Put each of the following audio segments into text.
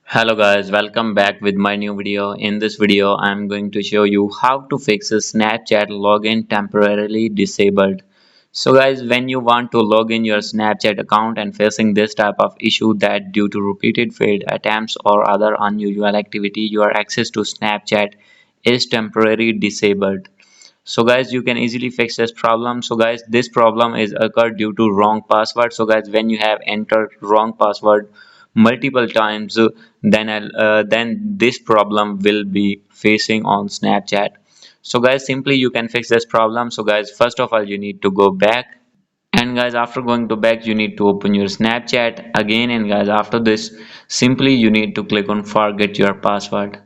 Hello guys, welcome back with my new video. In this video, I'm going to show you how to fix a Snapchat login temporarily disabled. So guys, when you want to log in your Snapchat account and facing this type of issue that due to repeated failed attempts or other unusual activity, your access to Snapchat is temporarily disabled. So guys, you can easily fix this problem. So guys, this problem is occurred due to wrong password. So guys, when you have entered wrong password multiple times, then this problem will be facing on Snapchat. So guys, simply you can fix this problem. So guys, first of all, you need to go back, and guys, after going to back, you need to open your Snapchat again, and guys, after this, simply you need to click on forget your password.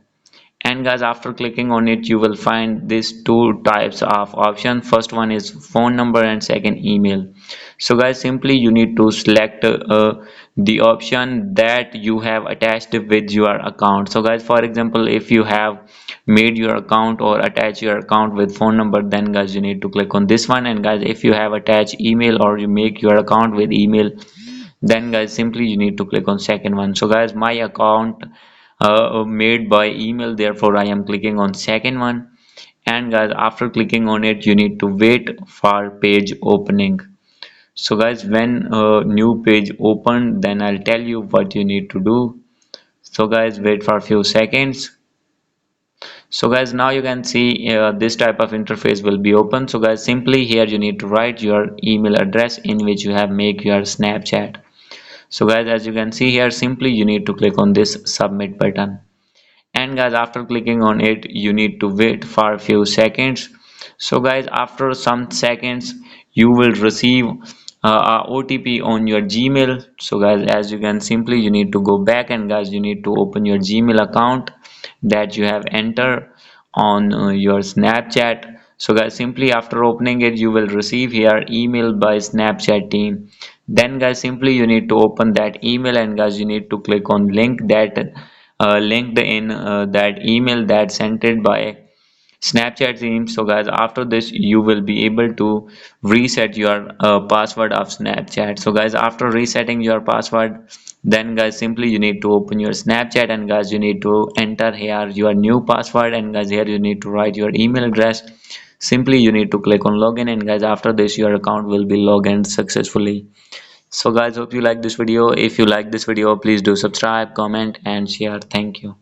And guys, after clicking on it, you will find these two types of option. First one is phone number and second email. So guys, simply you need to select the option that you have attached with your account. So guys, for example, if you have made your account or attach your account with phone number, then guys you need to click on this one. And guys, if you have attached email or you make your account with email, then guys simply you need to click on second one. So guys, my account made by email, therefore I am clicking on second one. And guys, after clicking on it, you need to wait for page opening. So guys, when a new page open, then I'll tell you what you need to do. So guys, wait for a few seconds. So guys, now you can see this type of interface will be open. So guys, simply here you need to write your email address in which you have make your Snapchat. So guys, as you can see here, simply you need to click on this submit button. And guys, after clicking on it, you need to wait for a few seconds. So guys, after some seconds, you will receive a OTP on your Gmail. So guys, as you can simply you need to go back, and guys you need to open your Gmail account that you have entered on your Snapchat. So guys, simply after opening it, you will receive here email by Snapchat team. Then guys, simply you need to open that email, and guys you need to click on link that linked in that email that sent it by Snapchat team. So guys, after this you will be able to reset your password of Snapchat. So guys, after resetting your password, then guys simply you need to open your Snapchat, and guys you need to enter here your new password, and guys here you need to write your email address. Simply you need to click on login, and guys after this your account will be logged in successfully. So guys, hope you like this video. If you like this video, please do subscribe, comment and share. Thank you.